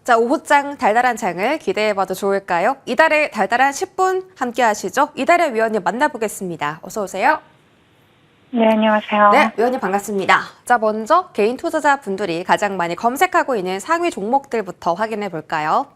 자, 오후장 달달한 장을 기대해봐도 좋을까요? 이달의 달달한 10분 함께 하시죠. 이달의 위원님 만나보겠습니다. 어서 오세요. 네, 안녕하세요. 네, 위원님 반갑습니다. 자, 먼저 개인 투자자분들이 가장 많이 검색하고 있는 상위 종목들부터 확인해 볼까요?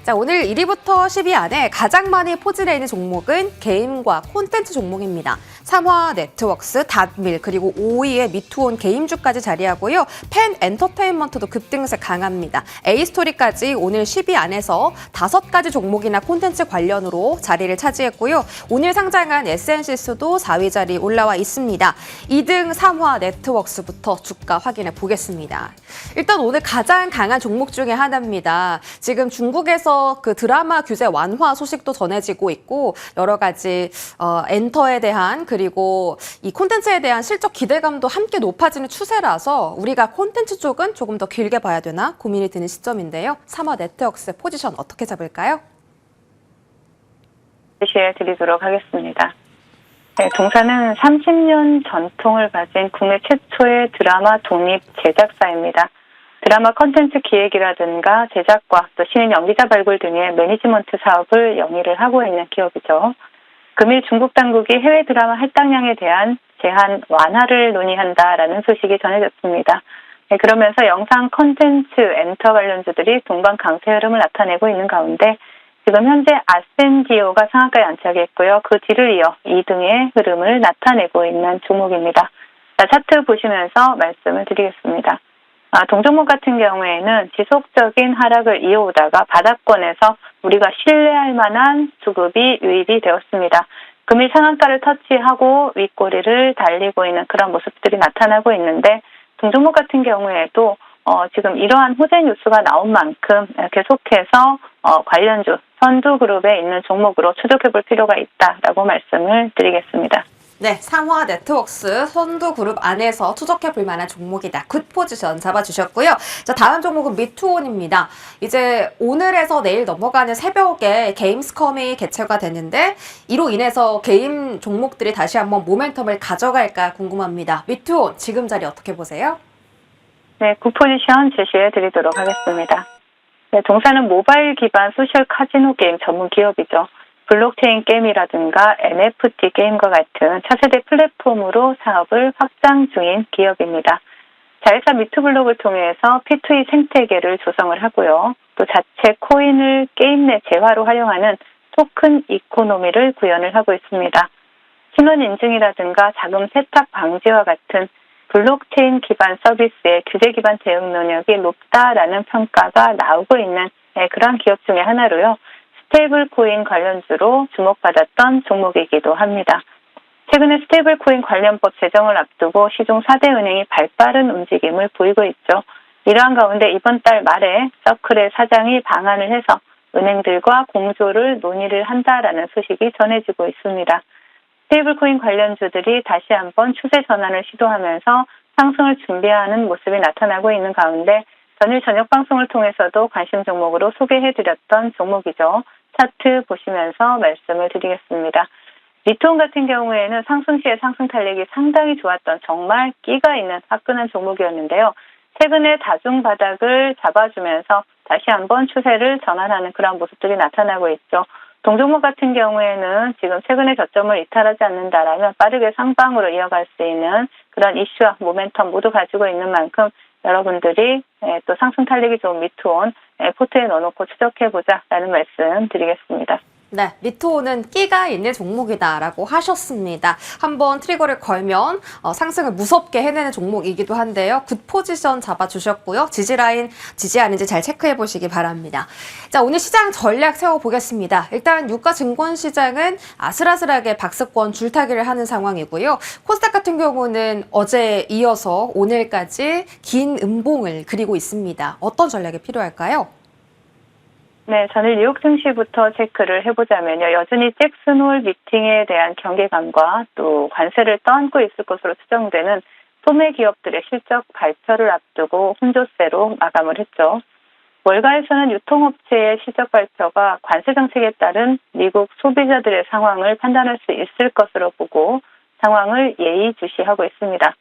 자, 오늘 1위부터 10위 안에 가장 많이 포진해 있는 종목은 게임과 콘텐츠 종목입니다. 삼화 네트웍스, 닷밀, 그리고 5위에 미투온 게임주까지 자리하고요. 펜 엔터테인먼트도 급등세 강합니다. A스토리까지 오늘 10위 안에서 5가지 종목이나 콘텐츠 관련으로 자리를 차지했고요. 오늘 상장한 SNCS도 4위 자리 올라와 있습니다. 2등 삼화 네트웍스부터 주가 확인해 보겠습니다. 일단 오늘 가장 강한 종목 중에 하나입니다. 지금 중국에서 그 드라마 규제 완화 소식도 전해지고 있고 여러 가지 엔터에 대한 그리고 이 콘텐츠에 대한 실적 기대감도 함께 높아지는 추세라서 우리가 콘텐츠 쪽은 조금 더 길게 봐야 되나 고민이 드는 시점인데요. 삼화 네트웍스의 포지션 어떻게 잡을까요? 제시해 드리도록 하겠습니다. 네, 동사는 30년 전통을 가진 국내 최초의 드라마 독립 제작사입니다. 드라마 컨텐츠 기획이라든가 제작과 또 신인 연기자 발굴 등의 매니지먼트 사업을 영위를 하고 있는 기업이죠. 금일 중국 당국이 해외 드라마 할당량에 대한 제한 완화를 논의한다라는 소식이 전해졌습니다. 네, 그러면서 영상 컨텐츠 엔터 관련주들이 동반 강세 흐름을 나타내고 있는 가운데 지금 현재 아센디오가 상한가에 안착했고요. 그 뒤를 이어 2등의 흐름을 나타내고 있는 종목입니다. 자, 차트 보시면서 말씀을 드리겠습니다. 동종목 같은 경우에는 지속적인 하락을 이어오다가 바닥권에서 우리가 신뢰할 만한 수급이 유입이 되었습니다. 금일 상한가를 터치하고 윗꼬리를 달리고 있는 그런 모습들이 나타나고 있는데 동종목 같은 경우에도 지금 이러한 호재 뉴스가 나온 만큼 계속해서 관련주 선두그룹에 있는 종목으로 추적해 볼 필요가 있다라고 말씀을 드리겠습니다. 네, 삼화 네트웍스 선두그룹 안에서 추적해 볼 만한 종목이다. 굿 포지션 잡아주셨고요. 자, 다음 종목은 미투온입니다. 이제 오늘에서 내일 넘어가는 새벽에 게임스컴이 개최가 됐는데 이로 인해서 게임 종목들이 다시 한번 모멘텀을 가져갈까 궁금합니다. 미투온 지금 자리 어떻게 보세요? 네, 굿 포지션 제시해 드리도록 하겠습니다. 네, 동사는 모바일 기반 소셜 카지노 게임 전문 기업이죠. 블록체인 게임이라든가 NFT 게임과 같은 차세대 플랫폼으로 사업을 확장 중인 기업입니다. 자회사 미투블록을 통해서 P2E 생태계를 조성을 하고요. 또 자체 코인을 게임 내 재화로 활용하는 토큰 이코노미를 구현을 하고 있습니다. 신원 인증이라든가 자금 세탁 방지와 같은 블록체인 기반 서비스의 규제 기반 대응 능력이 높다라는 평가가 나오고 있는 그런 기업 중에 하나로요. 스테이블 코인 관련주로 주목받았던 종목이기도 합니다. 최근에 스테이블 코인 관련법 제정을 앞두고 시중 4대 은행이 발빠른 움직임을 보이고 있죠. 이러한 가운데 이번 달 말에 서클의 사장이 방한을 해서 은행들과 공조를 논의를 한다라는 소식이 전해지고 있습니다. 스테이블 코인 관련주들이 다시 한번 추세 전환을 시도하면서 상승을 준비하는 모습이 나타나고 있는 가운데 전일 저녁 방송을 통해서도 관심 종목으로 소개해드렸던 종목이죠. 차트 보시면서 말씀을 드리겠습니다. 미투온 같은 경우에는 상승 시의 상승 탄력이 상당히 좋았던 정말 끼가 있는 화끈한 종목이었는데요. 최근에 다중 바닥을 잡아주면서 다시 한번 추세를 전환하는 그런 모습들이 나타나고 있죠. 동종목 같은 경우에는 지금 최근에 저점을 이탈하지 않는다라면 빠르게 상방으로 이어갈 수 있는 그런 이슈와 모멘텀 모두 가지고 있는 만큼 여러분들이 또 상승 탄력이 좋은 미투온 포트에 넣어놓고 추적해보자라는 말씀 드리겠습니다. 네, 미투온은 끼가 있는 종목이다라고 하셨습니다. 한번 트리거를 걸면 상승을 무섭게 해내는 종목이기도 한데요. 굿 포지션 잡아주셨고요. 지지라인 지지하는지 잘 체크해 보시기 바랍니다. 자, 오늘 시장 전략 세워보겠습니다. 일단 유가 증권 시장은 아슬아슬하게 박스권 줄타기를 하는 상황이고요. 코스닥 같은 경우는 어제 이어서 오늘까지 긴 음봉을 그리고 있습니다. 어떤 전략이 필요할까요? 네, 저는 뉴욕 증시부터 체크를 해보자면요. 여전히 잭슨 홀 미팅에 대한 경계감과 또 관세를 떠안고 있을 것으로 추정되는 소매 기업들의 실적 발표를 앞두고 혼조세로 마감을 했죠. 월가에서는 유통업체의 실적 발표가 관세 정책에 따른 미국 소비자들의 상황을 판단할 수 있을 것으로 보고 상황을 예의주시하고 있습니다.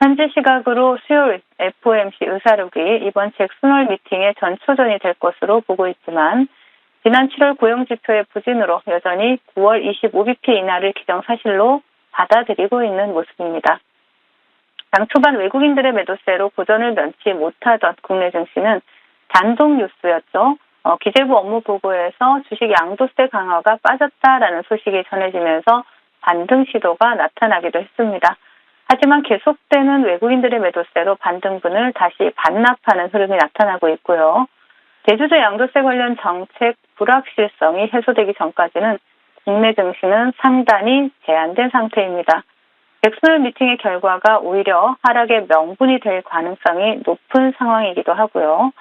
현지 시각으로 수요일 FOMC 의사록이 이번 잭슨홀 미팅의 전초전이 될 것으로 보고 있지만 지난 7월 고용지표의 부진으로 여전히 9월 25bp 인하를 기정사실로 받아들이고 있는 모습입니다. 장 초반 외국인들의 매도세로 고전을 면치 못하던 국내 증시는 단독 뉴스였죠. 기재부 업무 보고에서 주식 양도세 강화가 빠졌다라는 소식이 전해지면서 반등 시도가 나타나기도 했습니다. 하지만 계속되는 외국인들의 매도세로 반등분을 다시 반납하는 흐름이 나타나고 있고요. 대주주 양도세 관련 정책 불확실성이 해소되기 전까지는 국내 증시는 상단이 제한된 상태입니다. 잭슨홀 미팅의 결과가 오히려 하락의 명분이 될 가능성이 높은 상황이기도 하고요.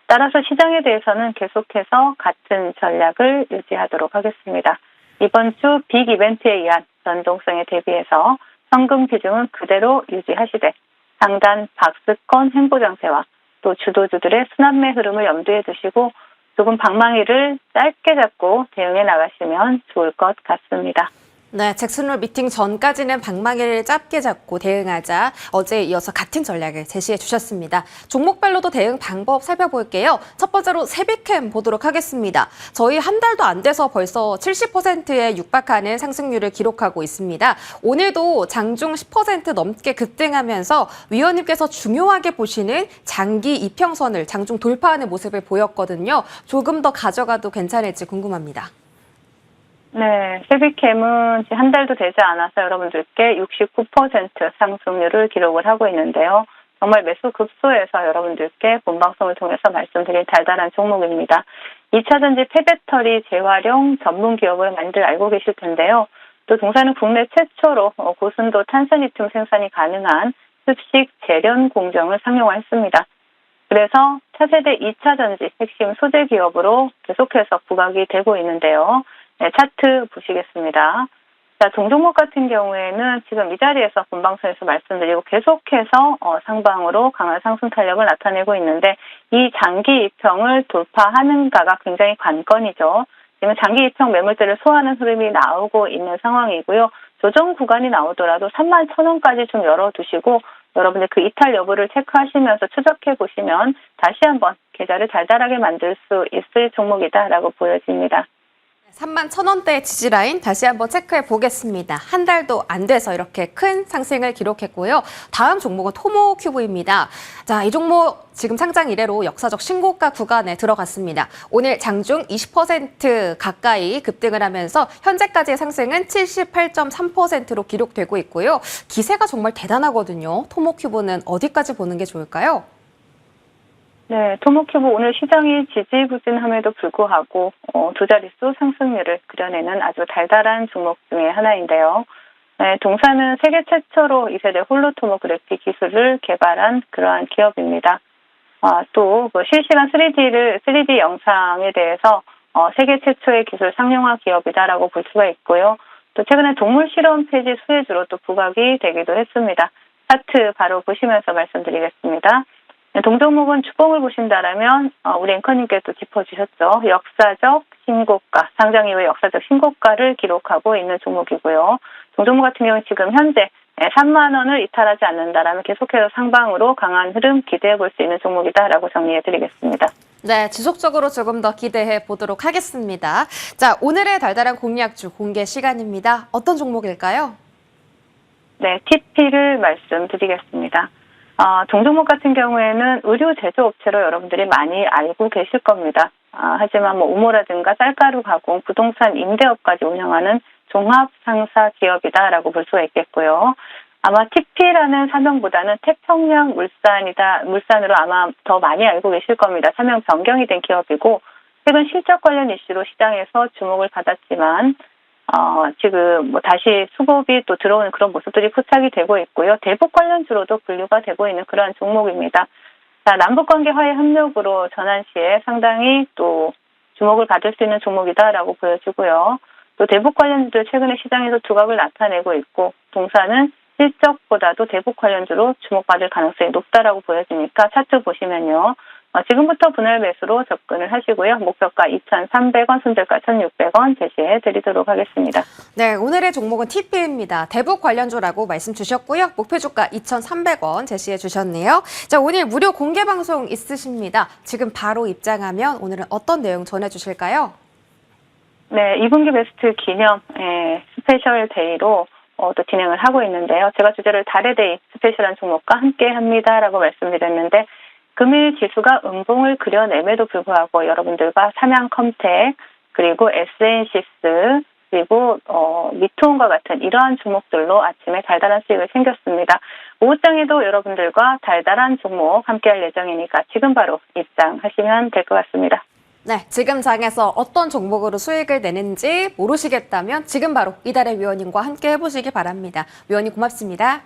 따라서 시장에 대해서는 계속해서 같은 전략을 유지하도록 하겠습니다. 이번 주 빅 이벤트에 의한 변동성에 대비해서 현금 비중은 그대로 유지하시되 상단 박스권 횡보 장세와 또 주도주들의 순환매 흐름을 염두에 두시고 조금 방망이를 짧게 잡고 대응해 나가시면 좋을 것 같습니다. 네, 잭슨홀 미팅 전까지는 방망이를 짧게 잡고 대응하자 어제에 이어서 같은 전략을 제시해 주셨습니다. 종목별로도 대응 방법 살펴볼게요. 첫 번째로 세비캠 보도록 하겠습니다. 저희 한 달도 안 돼서 벌써 70%에 육박하는 상승률을 기록하고 있습니다. 오늘도 장중 10% 넘게 급등하면서 위원님께서 중요하게 보시는 장기 이평선을 장중 돌파하는 모습을 보였거든요. 조금 더 가져가도 괜찮을지 궁금합니다. 네, 세비캠은 한 달도 되지 않아서 여러분들께 69% 상승률을 기록을 하고 있는데요. 정말 매수 급소에서 여러분들께 본방송을 통해서 말씀드린 달달한 종목입니다. 2차전지 폐배터리 재활용 전문 기업을 많이들 알고 계실 텐데요. 또 동사는 국내 최초로 고순도 탄산리튬 생산이 가능한 습식 재련 공정을 상용화했습니다. 그래서 차세대 2차전지 핵심 소재 기업으로 계속해서 부각이 되고 있는데요. 네, 차트 보시겠습니다. 자, 동종목 같은 경우에는 지금 이 자리에서 본방송에서 말씀드리고 계속해서 상방으로 강한 상승 탄력을 나타내고 있는데 이 장기 이평을 돌파하는가가 굉장히 관건이죠. 지금 장기 이평 매물대를 소화하는 흐름이 나오고 있는 상황이고요. 조정 구간이 나오더라도 31,000원까지 좀 열어두시고 여러분들 그 이탈 여부를 체크하시면서 추적해 보시면 다시 한번 계좌를 달달하게 만들 수 있을 종목이다라고 보여집니다. 31,000원대 지지라인 다시 한번 체크해 보겠습니다. 한 달도 안 돼서 이렇게 큰 상승을 기록했고요. 다음 종목은 토모큐브입니다. 자, 이 종목 지금 상장 이래로 역사적 신고가 구간에 들어갔습니다. 오늘 장중 20% 가까이 급등을 하면서 현재까지의 상승은 78.3%로 기록되고 있고요. 기세가 정말 대단하거든요. 토모큐브는 어디까지 보는 게 좋을까요? 네, 토모큐브 오늘 시장이 지지부진함에도 불구하고 두 자릿수 상승률을 그려내는 아주 달달한 종목 중에 하나인데요. 네, 동사는 세계 최초로 2세대 홀로토모그래피 기술을 개발한 그러한 기업입니다. 또 실시간 3D 영상에 대해서 세계 최초의 기술 상용화 기업이다라고 볼 수가 있고요. 또 최근에 동물 실험 폐지 수혜주로 또 부각이 되기도 했습니다. 차트 바로 보시면서 말씀드리겠습니다. 동종목은 주봉을 보신다라면 우리 앵커님께서 짚어주셨죠. 역사적 신고가, 상장 이후에 역사적 신고가를 기록하고 있는 종목이고요. 동종목 같은 경우는 지금 현재 3만 원을 이탈하지 않는다라면 계속해서 상방으로 강한 흐름 기대해 볼 수 있는 종목이다라고 정리해 드리겠습니다. 네, 지속적으로 조금 더 기대해 보도록 하겠습니다. 자, 오늘의 달달한 공략주 공개 시간입니다. 어떤 종목일까요? 네, TP를 말씀드리겠습니다. 동종목 같은 경우에는 의류 제조업체로 여러분들이 많이 알고 계실 겁니다. 하지만 우모라든가 쌀가루 가공, 부동산 임대업까지 운영하는 종합 상사 기업이다라고 볼 수가 있겠고요. 아마 TP라는 사명보다는 태평양 물산으로 아마 더 많이 알고 계실 겁니다. 사명 변경이 된 기업이고 최근 실적 관련 이슈로 시장에서 주목을 받았지만 지금 다시 수급이 또 들어오는 그런 모습들이 포착이 되고 있고요. 대북 관련주로도 분류가 되고 있는 그러한 종목입니다. 자, 남북관계 화해 협력으로 전환 시에 상당히 또 주목을 받을 수 있는 종목이다라고 보여지고요. 또 대북 관련주들 최근에 시장에서 두각을 나타내고 있고 동사는 실적보다도 대북 관련주로 주목받을 가능성이 높다라고 보여지니까 차트 보시면요. 지금부터 분할 매수로 접근을 하시고요. 목표가 2,300원, 손절가 1,600원 제시해 드리도록 하겠습니다. 네, 오늘의 종목은 TP입니다. 대북 관련주라고 말씀 주셨고요. 목표 주가 2,300원 제시해 주셨네요. 자, 오늘 무료 공개 방송 있으십니다. 지금 바로 입장하면 오늘은 어떤 내용 전해 주실까요? 네, 2분기 베스트 기념 스페셜 데이로 또 진행을 하고 있는데요. 제가 주제를 달의 데이 스페셜한 종목과 함께 합니다라고 말씀드렸는데 금일 지수가 음봉을 그려냄에도 불구하고 여러분들과 삼양컴텍 그리고 SN시스 그리고 미토온과 같은 이러한 종목들로 아침에 달달한 수익을 챙겼습니다. 오후장에도 여러분들과 달달한 종목 함께할 예정이니까 지금 바로 입장하시면 될 것 같습니다. 네, 지금 장에서 어떤 종목으로 수익을 내는지 모르시겠다면 지금 바로 이달의 위원님과 함께 해보시기 바랍니다. 위원님 고맙습니다.